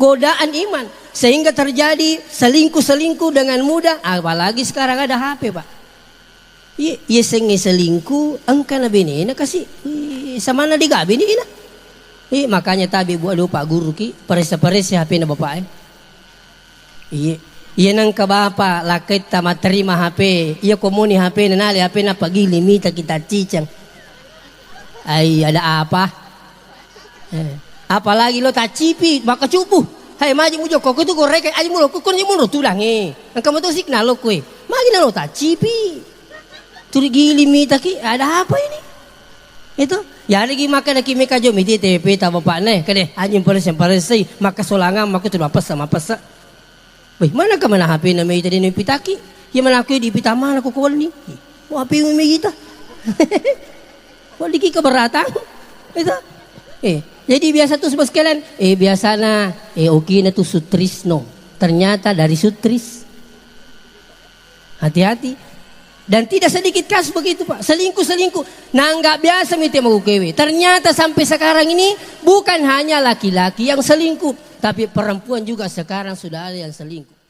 godaan iman. Sehingga terjadi selingkuh-selingkuh dengan mudah. Apalagi sekarang ada HP, Pak. Iya sengi selingkuh, engkau na bini na kasi sama na diga bini na. Makanya tabi buat lupa guru ki, pares-pares HP na bapak. Iya nang kabapa lakit tama terima HP. Iya komuni HP na nali HP na pagi limita kita cicang. Ay ada apa? Apalagi lo tak cipi, baka cupu. Hai maji mujo kok itu gorek aja mulo kukun aja mulo tulang angka mo to signal lo kue. Magi na lo tak cipi. Turi gili mita ki ada apa ini? Itu ya lagi makan lagi meka jo miti TP ta bapak ne kade anjing pares maka solangan maka tu apa sama pesa. Weh mana ka mana HP na may tadi ni pitaki? Ya mana aku di pitama aku kuwal ni. Mo HP mo may kita. Wali ki keberatan. Itu jadi biasa tuh sebab sekalian, biasa na, oke na tuh sutrisno. Ternyata dari sutris. Hati-hati. Dan tidak sedikit kasus begitu Pak. Selingkuh. Nah nggak biasa miti magukewe. Ternyata sampai sekarang ini bukan hanya laki-laki yang selingkuh, tapi perempuan juga sekarang sudah ada yang selingkuh.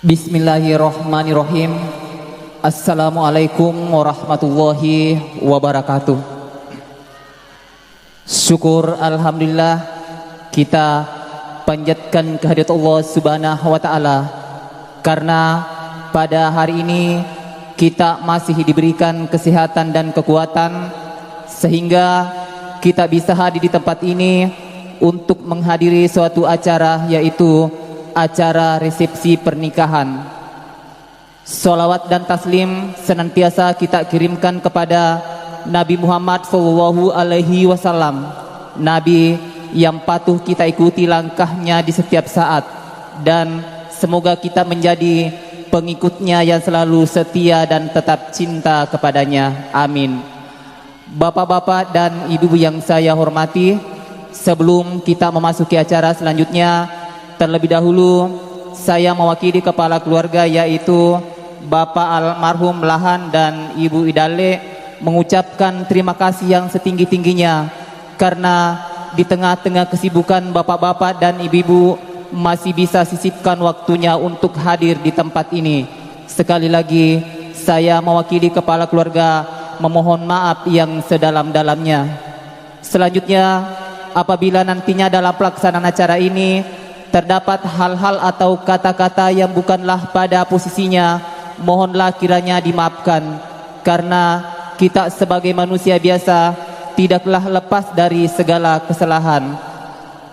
Bismillahirrahmanirrahim. Assalamualaikum warahmatullahi wabarakatuh. Syukur alhamdulillah kita panjatkan kehadirat Allah Subhanahu wa taala karena pada hari ini kita masih diberikan kesehatan dan kekuatan sehingga kita bisa hadir di tempat ini untuk menghadiri suatu acara, yaitu acara resepsi pernikahan. Salawat dan taslim senantiasa kita kirimkan kepada Nabi Muhammad SAW, Nabi yang patuh kita ikuti langkahnya di setiap saat, dan semoga kita menjadi pengikutnya yang selalu setia dan tetap cinta kepadanya. Amin. Bapak-bapak dan ibu-ibu yang saya hormati, sebelum kita memasuki acara selanjutnya, terlebih dahulu saya mewakili kepala keluarga, yaitu Bapak almarhum Lahan dan Ibu Idale, mengucapkan terima kasih yang setinggi-tingginya karena di tengah-tengah kesibukan bapak-bapak dan ibu-ibu masih bisa sisipkan waktunya untuk hadir di tempat ini. Sekali lagi saya mewakili kepala keluarga memohon maaf yang sedalam-dalamnya. Selanjutnya, apabila nantinya dalam pelaksanaan acara ini terdapat hal-hal atau kata-kata yang bukanlah pada posisinya, mohonlah kiranya dimaafkan, karena kita sebagai manusia biasa tidaklah lepas dari segala kesalahan.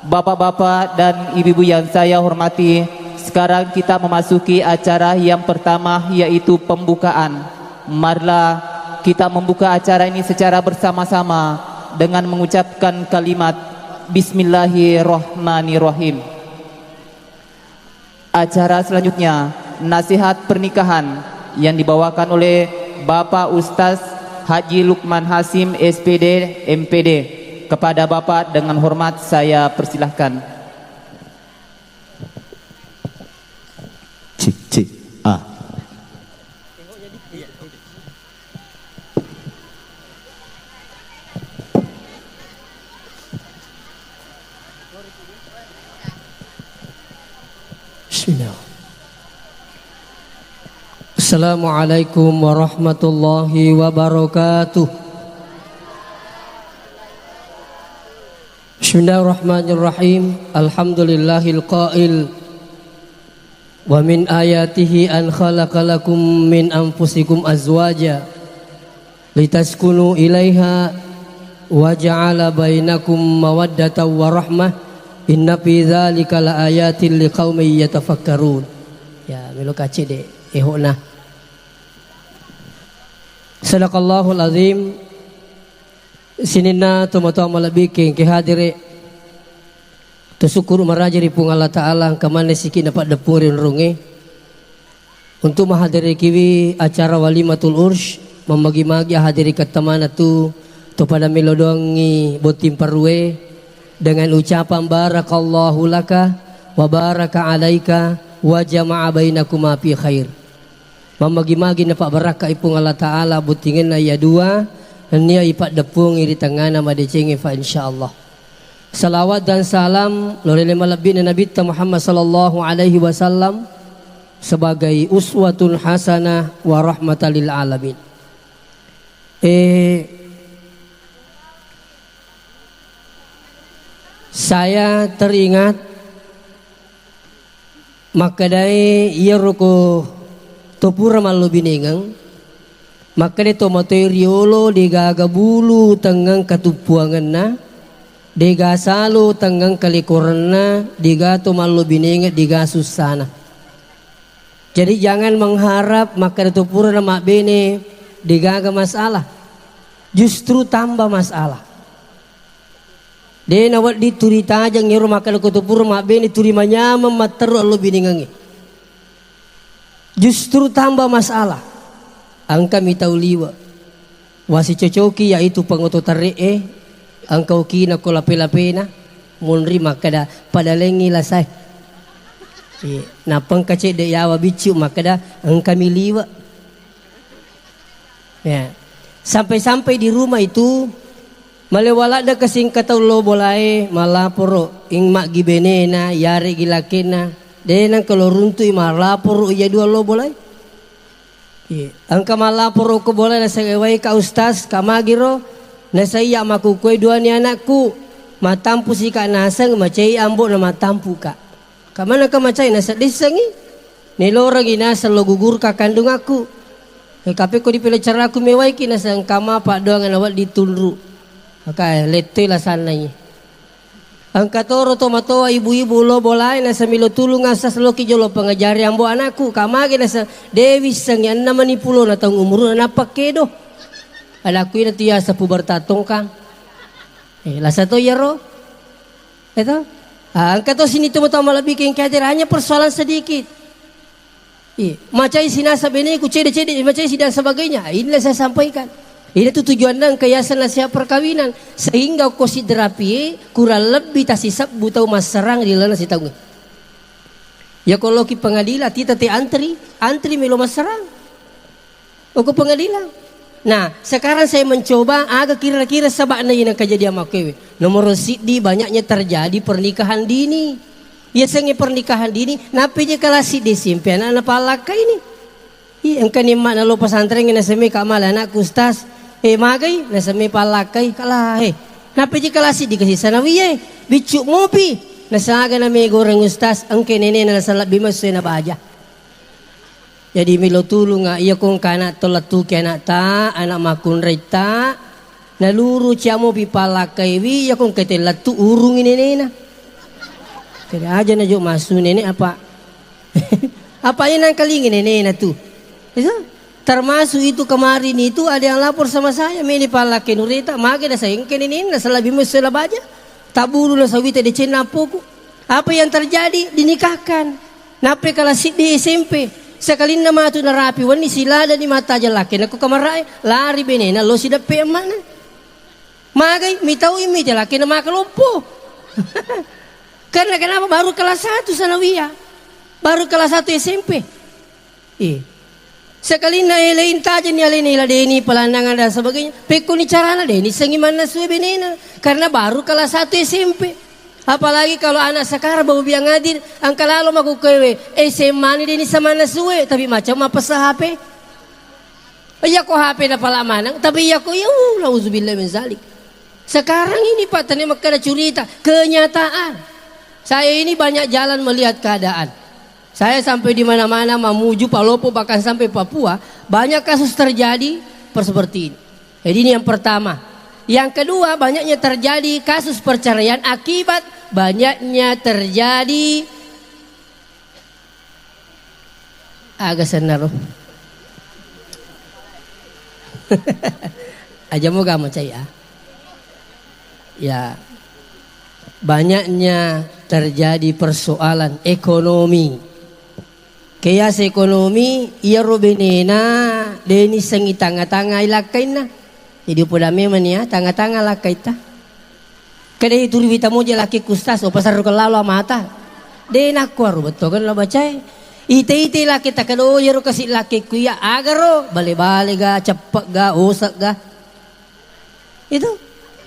Bapak-bapak dan ibu-ibu yang saya hormati, sekarang kita memasuki acara yang pertama, yaitu pembukaan. Marilah kita membuka acara ini secara bersama-sama dengan mengucapkan kalimat Bismillahirrahmanirrahim. Acara selanjutnya, nasihat pernikahan yang dibawakan oleh Bapak Ustaz Haji Lukman Hasim SPD MPD. Kepada Bapak dengan hormat saya persilahkan. Cik cik ah. Bismillah. Assalamualaikum warahmatullahi wabarakatuh. Bismillahirrahmanirrahim. Alhamdulillahil qail wa min ayatihi an khalaqalakum min anfusikum azwaja litaskunu ilaiha wa ja'ala bainakum mawaddatan wa rahmah. Inna fi dzalika laayatin liqaumin yatafakkarun. Ya, melo kace de ehona. Sadaqallahul azim. Sinina tomato malabiking kihadire. Tersyukur maraja di pung Allah Ta'ala kamane siki dapat depurin runge untuk menghadiri kiwi acara walimatul ursh, memagi-magi hadiri katamana tu pada melodongi botim parwe dengan ucapan barakallahu laka wa baraka alaika wa jama'a bainakuma fi khair. Memagi-magi dapat barakah ipung Allah Ta'ala butingin na ya dua nia ipat depung iri tengah nama decengi fa insyaallah. Salawat dan salam lolele malabin Nabi Muhammad sallallahu alaihi wasallam sebagai uswatun hasanah wa rahmatan lil alamin. Saya teringat makadai iya roko topura malu biningang makadai to materiolo digaga bulu tenggang katupuangan na diga salu tenggang kalikuran na diga to malu biningat diga susana. Jadi jangan mengharap makadai topura na makbene digaga masalah, justru tambah masalah. De nawat di turita aja ngiro makan kutupur mak beni turi manyama materu allo biningangi. Justru tambah masalah. Angka mitauliwa. Wasi cocoki yaitu pengototan re'e. Angkau kina ko lape-lapena. Munri makada padalengi lasai. Napang kace de yawa bicu makada angka miliwa. Ya. Sampai-sampai di rumah itu malewala da kasing kataulo bolai malaporo ing mak gibenena yari gilakena Denang kalau runtu ima lapor iya dua lo boleh. Angka malapor ko boleh na sa iway ka ustaz kamagiro na sa iya makukuy dua ni anakku matampu si ka nasang macay ambo na matampu ka. Kamana ka macay nasa disangi nilorang ina sa logugur ka kandung aku. Kape ko di pila cara aku meway kina sa kama pa doang awal ditulru. Maka letoy la sanay. Ang katoro to matoa ibu-ibu lo bolay na sa milo tulong sa loki jolo pangajari ambo anakku kamagi na sa Dewi sang yan na manipulo na tang umuro na napakedo. Alaku na tiya sa pubertatong kang. Lasa to yaro. Ito. Ang kato sinito mo tao malabikin kader hanya persoalan sedikit. Macam sinasabi ni ku cede-cede macam sidang sebagainya. Inilah saya sampaikan. Ini tuh tujuan dan kiasan nasihat perkawinan sehingga kau si terapi kurang lebih tasisap butau mas serang di lana si tahu. Ya kalau ki pengadilan kita antri melo mas serang. Aku pengadilan. Nah sekarang saya mencoba agak kira-kira sebabnya yang kejadian makewe. Nomor sidi banyaknya terjadi pernikahan dini. Biasanya pernikahan dini napinya kalah si disimpan anak palaka ini. Engkau ni mak nalo pesantren na semi kamal anak ustaz. Magay na semi palakay kalah. Napa di kalasi di kasi sanawiye. Bicuk mopi. Nasaga na may goreng ustaz. Ang kinene na nasalap bimasoy na baja. Jadi milo tulong nga iya kong kanak tolatu kena ta anak makun reta. Naluru siya mo pipalakay wi iya kong ketelatu urung ini na. Kaya aja na jo masu nene apa. Apa yan ang kalingin nene na tu. Termasuk itu kemarin itu ada yang lapor sama saya meni palaki nurita mage na sayang keninin na salabi mo sila baja tabulu na sawita de cenapoku apa yang terjadi dinikahkan nape kala si di SMP sekalin na matu na rapi wani sila da di mata jalaki na ko kamaray lari benena lo sida pe mana magay mitaw imi jalaki na makalompo karena kenapa baru kelas 1 sanawiyah baru kelas 1 SMP sekali na ilain taja ni alin ila deni pelandangan dan sebagainya. Peko ni carana deni sengimana suwe benena karena baru kelas 1 SMP. Apalagi kalau anak sekarang bawa biang ngadir angka lalu maku kewe SMA ni deni sama na suwe tapi macam apa sa HP. Ya ko HP na pala manang tapi ya ko nauzubillah min zalik. Sekarang ini Pak tani makana cerita kenyataan. Saya ini banyak jalan melihat keadaan. Saya sampai di mana-mana memuju Palopo bahkan sampai Papua banyak kasus terjadi seperti ini. Jadi ini yang pertama. Yang kedua banyaknya terjadi kasus perceraian akibat banyaknya terjadi agak senar. Aja mau gak percaya. Ya banyaknya terjadi persoalan ekonomi. Kaya sa ekonomi, iya robenena, deni sangi tanga-tanga ilakay na. Jadi po dami man niya, tanga-tanga lakay ta. Kada itu ribita mo dyan laki kustas, o pasar ko lalo mata. De nakwaro, beto kan lo bacay. Ite-ite laki ta, kada o yaro kasi laki kuya, agaro, bali-bali ga, capak ga, osak ga. Itu,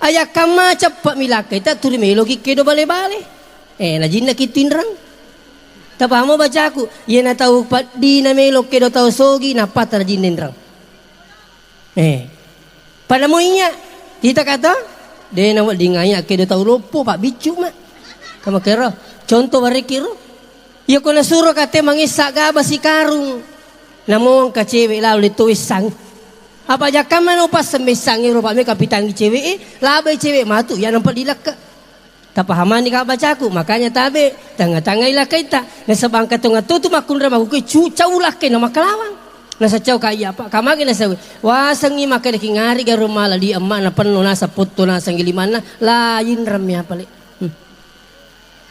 ayak kama capak milakay ta, turi may logi kedo bali-bali. Najin na kitinrang. Tapah mo baca aku, ia na tahu di na melok kedo tahu sogi na patar jinendrang. Pada mo inya, kita kata, de na wal dingaya kedo tahu lopo pak bicu mak. Kamu kira, contoh barikiro, ia ko nasuro kate mangisak gaba si karung. Namong ka cewek lalu tuis sang. Apa jakam mana pas semesang iro pak me kapitan cewek labai cewek matu ya nampak dilaka. Tapahaman ni kak bacaku makanya tabe tanga-tanga ilah kita nasa bangka tunga tu makun ramah ku cucaulah ke nama kelawang nasa cau kaya apa kamagi nasa wasangi maka deki ngari garu mala di emak na penuh nasa putu nasa gilimana lain ramnya pale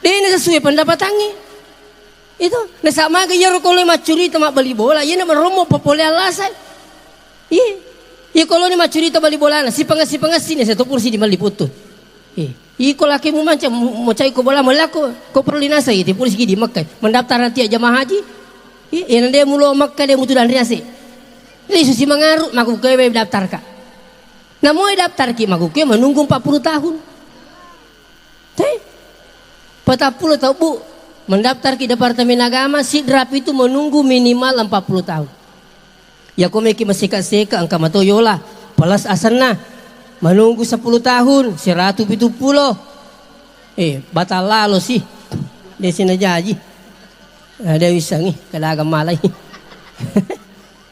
dia nasa suwe pendapatangi itu nasa maga yaro kalau macuri tamak beli bola ia na meromo popole alasan iya kalau ni macuri tamak beli bola si pengasi ni satu kursi di mali putu Iko laki mu macam mau cai ko bola melaku ko perlu nasa itu polisi di Makkah mendaftar nanti jamaah haji yang dia mulu Makkah dia mutu dan riase ini susi mengaruh maku kewe daftar ka namun daftar ki maku kewe menunggu 40 tahun 40 tahun bu mendaftar ke Departemen Agama, sidrap itu menunggu minimal 40 tahun. Ya kau meki masika-seka angka matoyola, pelas asana, menunggu 10 tahun, 170. Batal lalo sih. Dia sini jaji. Ada wisang kadaga malay.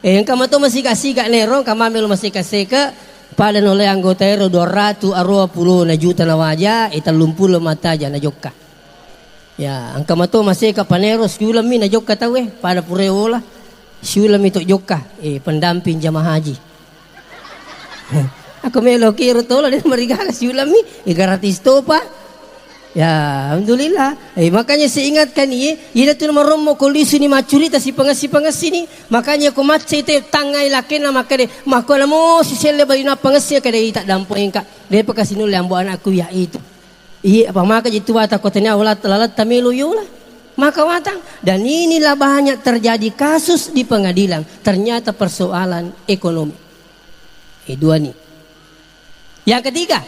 Yang kamu tu masika-sika nerong, kamu ambil masika-seka, pada oleh anggota ero 220 na juta na wajah, 30 mata aja na jokka. Ya, angka mato masih ka panero siulam mi na jokka tahu pada pureola. Siulam itu jokka, pendamping jamaah haji. Aku melo kiro tola dia mereka siulam mi, gratis to pa. Ya, alhamdulillah. Makanya saya ingatkan ida tu maromo kondisi ni macurita si pangasi ni. Makanya aku macet itu tangai laki na makade. Mako namo si sele bayi na pangasi kada tak dampoin ka. Dia pakasi nule ambo anakku ya itu. Apa maka jitu wata kotanya ulat lalat tamilu yola. Maka watang dan inilah banyak terjadi kasus di pengadilan. Ternyata persoalan ekonomi. Dua nih. Yang ketiga,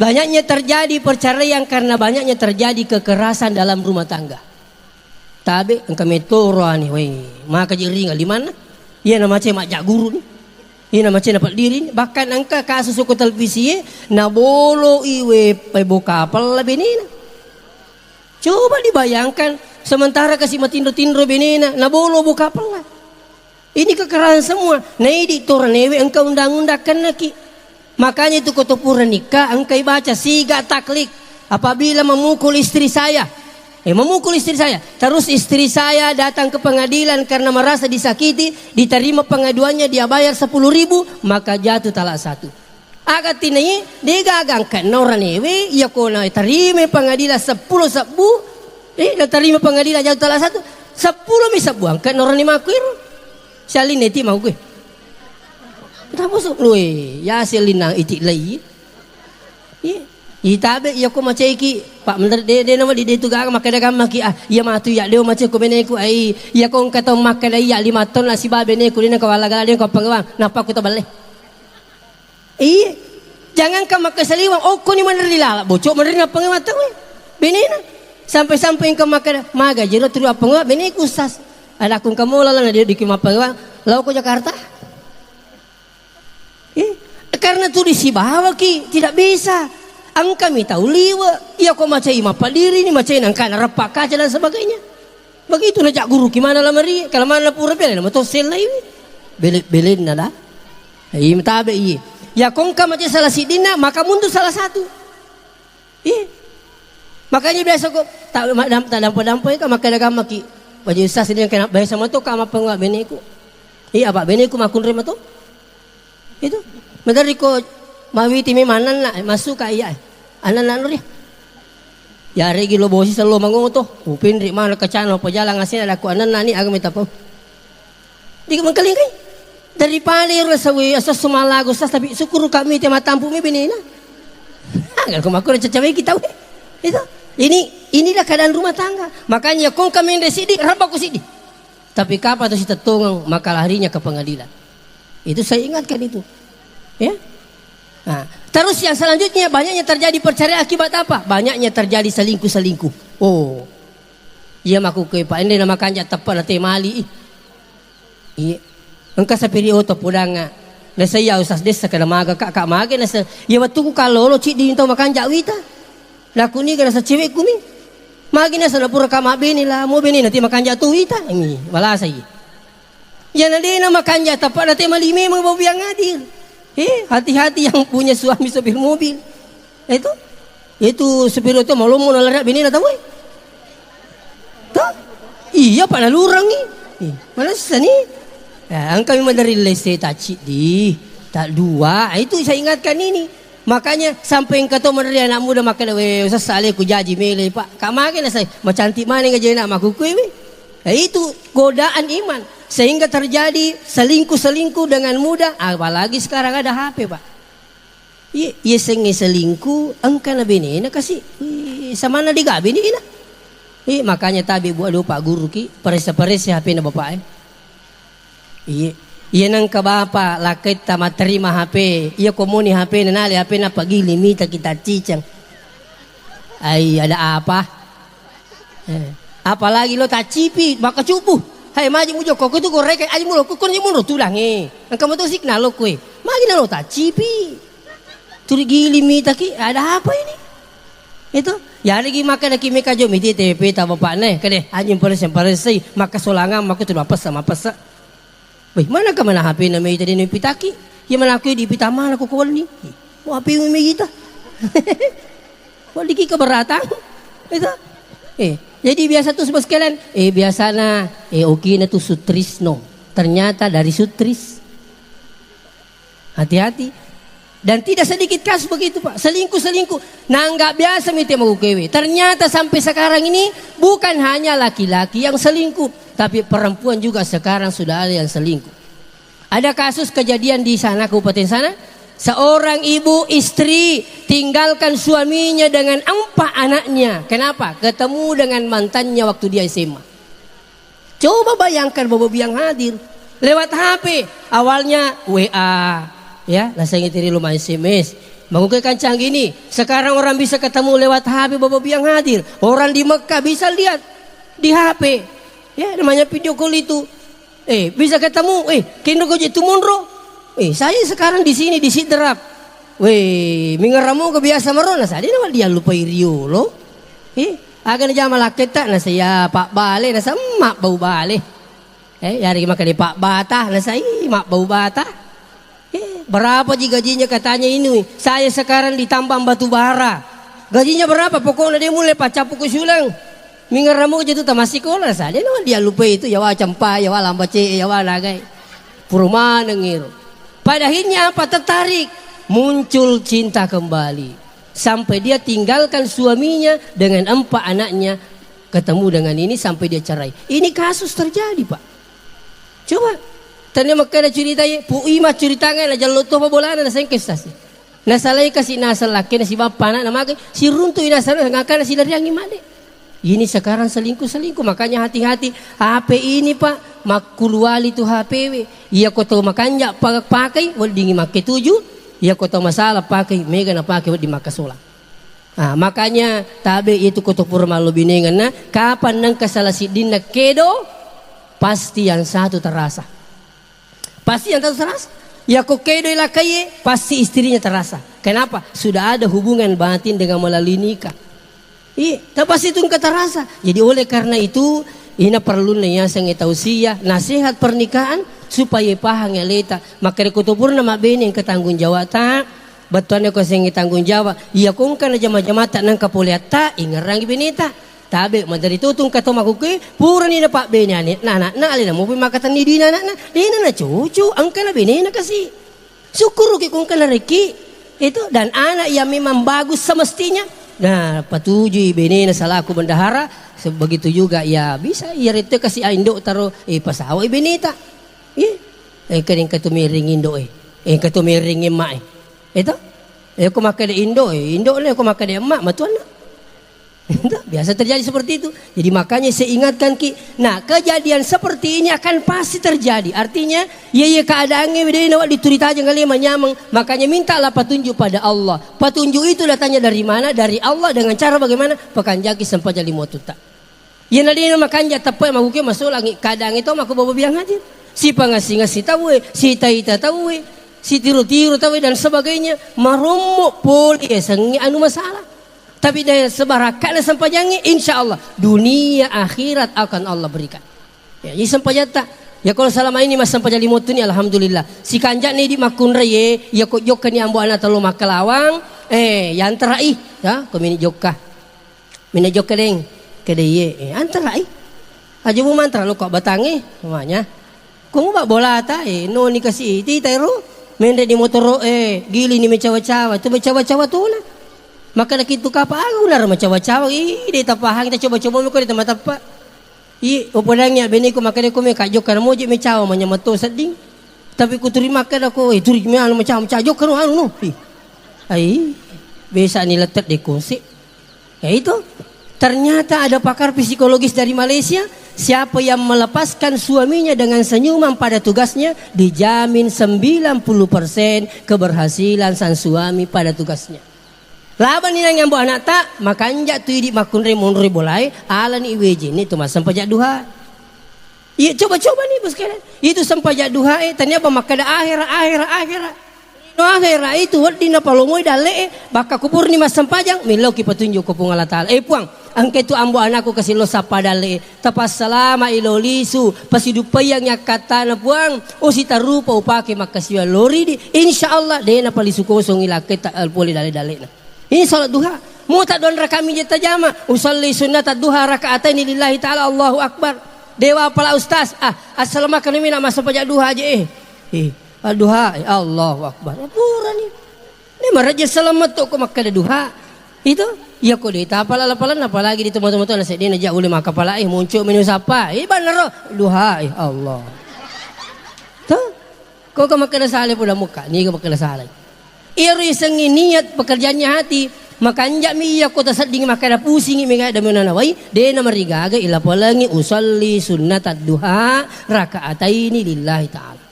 banyaknya terjadi perceraian karena banyaknya terjadi kekerasan dalam rumah tangga. Tabe engka metoro ani maka jiringa di mana? Iya nama cema jak guru nih. Iya nama cema dapat diri nih. Bahkan engka kasus ko televisi na bolo iwe pe boka apel benina. Coba dibayangkan sementara kasih matindo-tindo benina na bolo boka apel. Ini kekerasan semua. Nah ini toranewe engka undang-undangkan lagi. Makanya itu ketupuran nikah engkau baca siga taklik apabila memukul istri saya. Memukul istri saya. Terus istri saya datang ke pengadilan karena merasa disakiti, diterima pengaduannya, dia bayar 10.000, maka jatuh talak 1. Agak tinai dia gagangkan orang ewe ya kona terima pengadilan 10 sabu. Dia terima pengadilan jatuh talak 1. 10 mi sabu angkat orang ni makuir. Salin neti mau gue. Kita masuk lu ya selina itik lagi. Itabe ya ko maceki Pak Menteri de nama di tu gak makan dagang maki ya matu ya dia macam ko beneku ai ya ko kata makan ya 5 ton lah si ba beneku dina ko wala dia ko pangawang napa ko tabale. Jangan ka makan saliwang ko ni mandiri lala bocok mandiri na pangawang tu benena sampai-sampai ka makan maga jero tu apa ngwa beneku sas ada kun kamu lala na dia di kimapangawang law ko Jakarta. Karena tuh disibawa ki tidak bisa. Angka mi tahu liwa. Ya kok macam ima padiri ni macam angka repak kaca dan sebagainya. Begitu najak guru gimana lah mari. Kalau mana pura bela nama tu sel lah ini. Belen nada. Im tabe i. Ya kongka macam salah sidina maka mundur salah satu. Makanya biasa kok tak dampo-dampo ka maka dagang maki. Baju sas ini yang kena bayar sama tu kama pengwa beneku. Apa beneku makun rema tu. Itu. Menteri ko mawiti mi manan na masuk ka iya. Anan dia. Ya regi lo bosi selalu mangungo to. Upin ri mana kacano pajalang asin ada ko anan nani aga mita po. Di mangkaling kay. Dari palir sawi asa sumalago sas tapi syukur kami te matampu mi binina. Agar ko makura cacawe kita we. Itu. Inilah keadaan rumah tangga. Makanya kung kami residi raba ko sidi. Tapi kapan tu si tetungang maka larinya ke pengadilan. Itu saya ingatkan itu. Ya. Nah, terus yang selanjutnya banyaknya terjadi perceraian akibat apa? Banyaknya terjadi selingkuh. Iya maku ke Pak Ende nama kanja tepat na mali. Iya. Engka sa periodo podanga. Na saya usas desa kana maga kak maga na sa iya watu ko kalolo ci di into makanja wita. Laku ni kana sa cewek kumi. Magi na sa napura ka mabini la mo bini nanti makanja tu wita. Ini wala say. Yan na din na makanja tepat na malime mga babiyang adil. Hati-hati yang punya suami sopir mobil. Itu supir itu malu mau nalarak bini na tahu. Iya pak nalurang ni. Mana sani? Ang kami madari lese taci di tak dua. Itu saya ingatkan ini. Makanya sampai engkau tu madari anak muda makan usah sale ku jaji mele pak. Kak makan saya macantik mana ngaji nak maku kue. Itu godaan iman. Sehingga terjadi selingkuh dengan mudah. Apalagi sekarang ada HP pak. Iya sengi selingkuh. Engkau na bini na kasi. Sama na diga bini na. Makanya tabi buat lupa guru ki. Parisa-parisa HP na bapak. Iya nang kabapa. Lakit tamat terima HP. Iya komuni HP na nali. HP na pagi limita kita cicang. Ay ada apa? Apalagi lo tak cipi maka cupu. Hai maji mujo kok itu gorek aja mulo kukun aja mulo tulang Kamu tuh signal lo kue. Magi lo tak cipi. Turi gili mita ki ada apa ini? Itu ya lagi makan lagi mereka jo miti TP tak bapak nih kade anjing pares maka solangan maka tu apa sama pesa. Wih mana ke mana HP nama itu di pitaki? Ya mana aku di pitama aku kawan ni. Mau HP ini kita. Mau diki keberatan itu. Jadi biasa tuh sebab sekalian. Biasana oke na tuh Sutrisno. Ternyata dari Sutris. Hati-hati. Dan tidak sedikit kasus begitu Pak. Selingkuh. Nah nggak biasa miti mau kewe. Ternyata sampai sekarang ini bukan hanya laki-laki yang selingkuh, tapi perempuan juga sekarang sudah ada yang selingkuh. Ada kasus kejadian di sana kabupaten sana. Seorang ibu istri tinggalkan suaminya dengan 4 anaknya. Kenapa? Ketemu dengan mantannya waktu dia SMA. Coba bayangkan Bapak yang hadir lewat HP. Awalnya WA. Ya, rasanya tiri lumayan SMS. Mengukirkan canggih ini. Sekarang orang bisa ketemu lewat HP Bapak yang hadir. Orang di Mekah bisa lihat di HP. Ya, namanya video call itu. Bisa ketemu. Kendo goje tumunro. Saya sekarang di sini di Sidrap. Mingaramu kebiasa marona. Saya nama dia lupa iriu lo. Agan jama laketa na saya Pak Bale na sa mak bau bale. Yari makan di Pak Bata na saya mak bau bata. Berapa gajinya katanya ini? Saya sekarang ditambang batu bara. Gajinya berapa? Pokoknya dia mulai pacapu ke sulang. Mingaramu jatuh tamasih kola saja. Dia lupa itu. Yawa campa, yawa lambace, yawa nagai. Purma nengir. Pada akhirnya apa? Tertarik. Muncul cinta kembali. Sampai dia tinggalkan suaminya dengan 4 anaknya. Ketemu dengan ini sampai dia cerai. Ini kasus terjadi Pak. Coba. Tanya makanya cerita ya, puima ceritanya lah jalan tuh bola na saya kestasi. Nasalai kasih nasal laki nasi bapak anak nama si runtuh nasal ngakan nasi dari yang gimana? Ini sekarang selingkuh, makanya hati-hati. HP ini Pak, makuluali tuh HP. Iya kau tahu makanya pakai, wal dingin makai 7. Iya kau tahu masalah pakai, mega na pakai di makasola. Makanya tabe itu kau tahu purma lo binengan na. Kapan nang kasalah sidin na kedo, pasti yang satu terasa. Pasti yang terasa. Ya kok kedo ilakai pasti istrinya terasa. Kenapa? Sudah ada hubungan batin dengan melalui nikah. Tak pasti itu nggak terasa. Jadi oleh karena itu ini perlu nih yang tausiah nasihat pernikahan supaya paham ya leta. Maka rekutupur nama beni yang ketanggung jawab tak. Batuannya kau sengi tanggung jawab. Iya kau kan jama-jama tak nangka boleh tak ingerangi benita. Tabe madari tutong kato makuke pura ni na Pak Beni na alina mo makatan ni dina na cucu angka na Beni na kasi syukur ki kung kana reki itu dan anak yang memang bagus semestinya. Nah patuju Beni na salaku bendahara begitu juga ya bisa ya rete kasi indo taro pasawa Benita kaning katumiring indo katumiring emak itu ko makade indo le ko makade emak matuan na. Biasa terjadi seperti itu. Jadi makanya saya ingatkan Ki. Nah kejadian seperti ini akan pasti terjadi. Artinya ya keadaannya beda nawak diturita aja kali menyamang. Makanya mintalah petunjuk pada Allah. Petunjuk itu datangnya dari mana? Dari Allah dengan cara bagaimana? Pekanjaki sampai jadi motuta. Ya nadi makanya tepai makuke masuk lagi. Kadang itu aku bawa biang hadir. Si pengasih tahu, si taita tahu, si tiru-tiru tahu dan sebagainya. Marumuk poli sengi anu masalah. Tapi dari sebarakan sampai jangan insya Allah dunia akhirat akan Allah berikan. Ya, jadi sampai jata. Ya kalau selama ini mas sampai jadi motu ni alhamdulillah. Si kanjak ni di makun raya ya kok jokka ni ambo anak telu makalawang. Yang terai ya kau mini jokka. Mini jokka deng kedai antarai. Aja mu mantra lo kok batangi namanya. Kau mau bola ta no ni kasih ti tayro. Mende di motor gili ni mencawa-cawa tu mencawa-cawa tu lah. Maka nak itu kapa aku nar macam-macam dia tapahang kita coba-coba muka di tempat apa opodangnya beni ko makanya ko me kajok kan moje me caw manyamato seding tapi ku terima kan aku turi me anu macam cajok kan anu no bisa ni letak di kunci ya itu ternyata ada pakar psikologis dari Malaysia siapa yang melepaskan suaminya dengan senyuman pada tugasnya dijamin 90% keberhasilan sang suami pada tugasnya. Laban ni nang ambo anak tak makanja tu di makun remonre bolai ala ni weje ni tu mas sampajak duha. Iya coba-coba nih bos kalian. Itu sampajak duha tanya apa makada akhirat. No akhirat itu di na palongoy dale baka kubur ni mas sampajang milau ki petunjuk ko pung Allah taala. Puang angke tu ambo anakku kasih lo sapa dale tapas salama ilolisu pasidupayang yakata na puang o sita rupa upake makasiwa lori di insyaallah de na palisu kosong ilake ta poli dale na. Ini salat duha. Mau tak don rakami jeta jama. Usalli sunnat duha rakaatain lillahi taala Allahu akbar. Dewa pala ustaz. Assalamualaikum kami nak masuk pajak duha aja duha Allahu akbar. Pura ni. Ni maraja selamat tu ko makka duha. Itu ya ko dita pala-pala apalagi di tempat-tempat nasi dia najak ulama kepala muncul menu sapa. Benar duha Allah. Tu. Kau makka saleh pula muka. Ni ko makka saleh. Iri sengi niat pekerjaannya hati makanja miya ko tasading makada pusing mi ga dami nanawai de na marigaga ila polangi usalli sunnat duha rakaataini lillahi taala.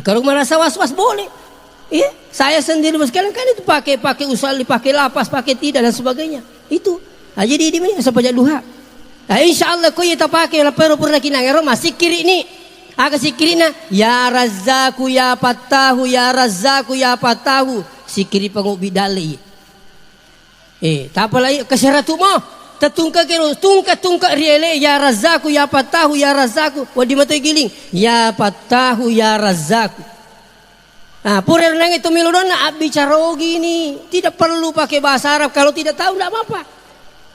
Kalau merasa was-was boleh. Saya sendiri sekalian kan itu pakai usalli, pakai lapas, pakai tidak dan sebagainya. Itu. Jadi di mana sampai duha. Insyaallah ko ita pakai la pero purna kinangero masih kiri ni. Aga sikirina ya razzaku ya patahu ya razzaku ya patahu sikiri pangubi dali tapalai kasiratu mo tatungka kero tungka riele ya razzaku ya patahu ya razzaku wadi matoi giling ya patahu ya razzaku purer nang itu milodona bicara gini tidak perlu pakai bahasa Arab kalau tidak tahu tidak apa-apa.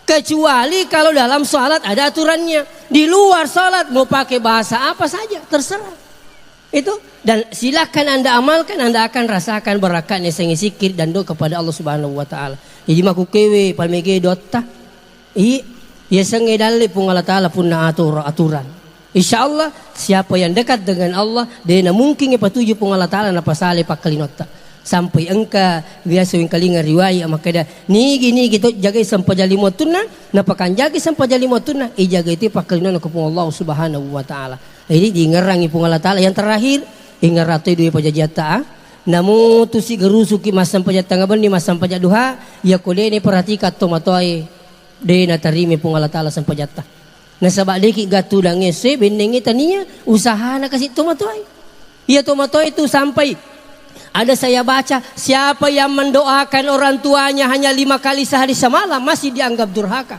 Kecuali kalau dalam sholat ada aturannya. Di luar sholat mau pakai bahasa apa saja terserah. Itu dan silakan anda amalkan, anda akan rasakan berakatnya sengi zikir dan doa kepada Allah Subhanahu Wa Taala. Jadi maku kewe palmege dotta. Ya sengi dalil pun Allah Taala pun aturan. Insyaallah siapa yang dekat dengan Allah dia mungkin patuju pun Allah Taala na pasale pakalinotta. Sampai engka biasa yang kalinga riwayat maka dah ni gitu jaga sampai jali motuna napakan jaga sampai jali motuna jaga itu pakalina ko pung Allah Subhanahu Wa Taala. Jadi dingerangi pung Allah Taala yang terakhir ingarate dua pajajata namu tu si gerusuki mas sampai jata ngaban ni mas sampai duha ya kole ni perhatikan tomatoi de na tarimi pung Allah Taala sampai jata. Na sabak deki gatu dangese benengi tania usaha na kasih tomatoi. Ya tomatoi itu sampai ada saya baca siapa yang mendoakan orang tuanya hanya 5 kali sehari semalam masih dianggap durhaka.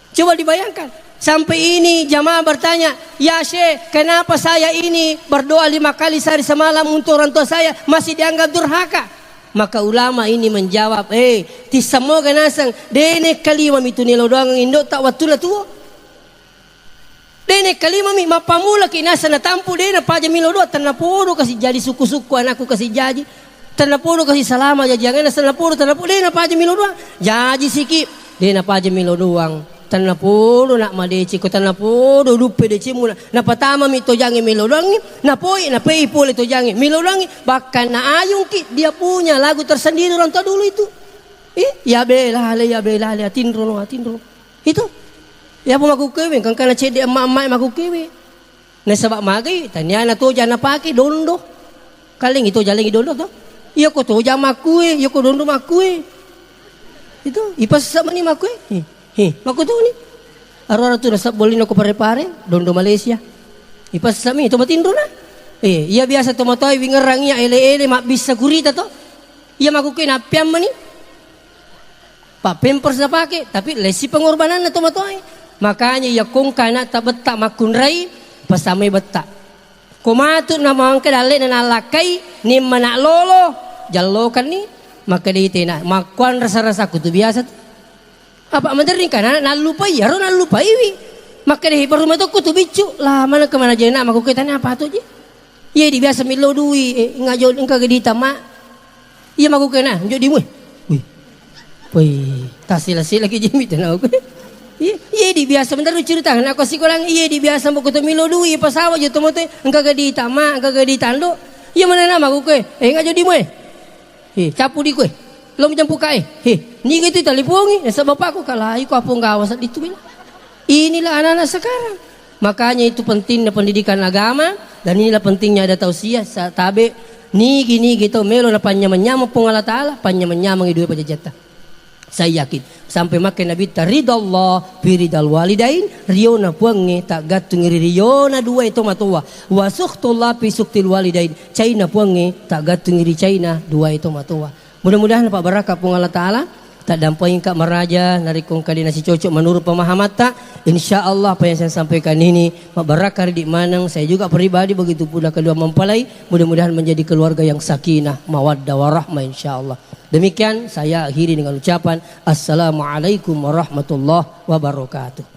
Coba dibayangkan. Sampai ini jamaah bertanya, ya Syekh kenapa saya ini berdoa 5 kali sehari semalam untuk orang tua saya masih dianggap durhaka? Maka ulama ini menjawab, ti semoga nasang dene kalima mituni lodoang indo tak watula tuo. Dene kalima mi mapamula kinasa na tampu dene paja milodo tanapodo kasih jadi suku-suku anakku kasih jadi tanapodo kasih salama jajangan tanapodo dene paja milodo jadi siki dene paja milodoang tanapodo nak madeci ko tanapodo dupe de cimu na patama mi tojangi milodoang na pei pole tojangi milodoang bahkan na ayung ki dia punya lagu tersendiri orang tua dulu itu ya belale atindro itu. Ya pun aku kewe kan kana cede emak-emak aku kewe. Na sabak magi tanya na to jana pake dondo. Kaling itu jaling dondo to. Iya ko to jama kue, iya ko dondo makue. Itu ipas sama ni makue. Maku to ni. Arora tu nasab boleh ko pare-pare dondo Malaysia. Ipas sami to matindo na. Iya biasa to matoy wingerang ya ele-ele mak bisa kurita to. Iya maku kue na piam mani. Pa pampers na pake tapi lesi pengorbanan na to matoy. Makanya ya kung kana tabetak makunrai pasamay betak. Kumatut na mga kadali na nalakay ni manak lolo jalokan ni maka dito na makuan rasa-rasa ko tu biasa. Apa madaring kana nalupay yaro nalupay wi. Maka dito rumah to ko tu bicu lah mana ke mana jena makukita na apa tu je. Ye di biasa milo duwi ngajo engka gedita mak. Iya makukena njo di mu. Wih, tasila-sila ki jimit na ako. Iya di biasa bentar lu cerita nak kasi kolang iya di biasa mo kuto milo duwi pasawa jo tomote engka gadi tama engka gadi tando iya mana nama ku kue ngajo di moe capu di kue lo menjampu kae ni gitu talipungi sa bapakku kalai ko apong gawas itu bila inilah anak-anak sekarang makanya itu pentingnya pendidikan agama dan inilah pentingnya ada tausiah tabe Nigi gitu melo na panyama-nyama pong Allah Ta'ala, panyama-nyama ngiduwe pajajata. Saya yakin sampai makin Nabi taridallah biridal walidain rio na puangi tak gatung rio na dua itu matua wasuktullah fi suktil walidain China puangi tak gatung China dua itu matua. Mudah-mudahan Pak Baraka pung Allah Ta'ala tak dampain Kak Meraja narikung kali nasi cocok menurut pemahaman tak. InsyaAllah apa yang saya sampaikan ini Pak Baraka di Manang, saya juga pribadi begitu pula kedua mempelai, mudah-mudahan menjadi keluarga yang sakinah mawaddah warahmah insyaAllah. Demikian saya akhiri dengan ucapan Assalamualaikum warahmatullahi wabarakatuh.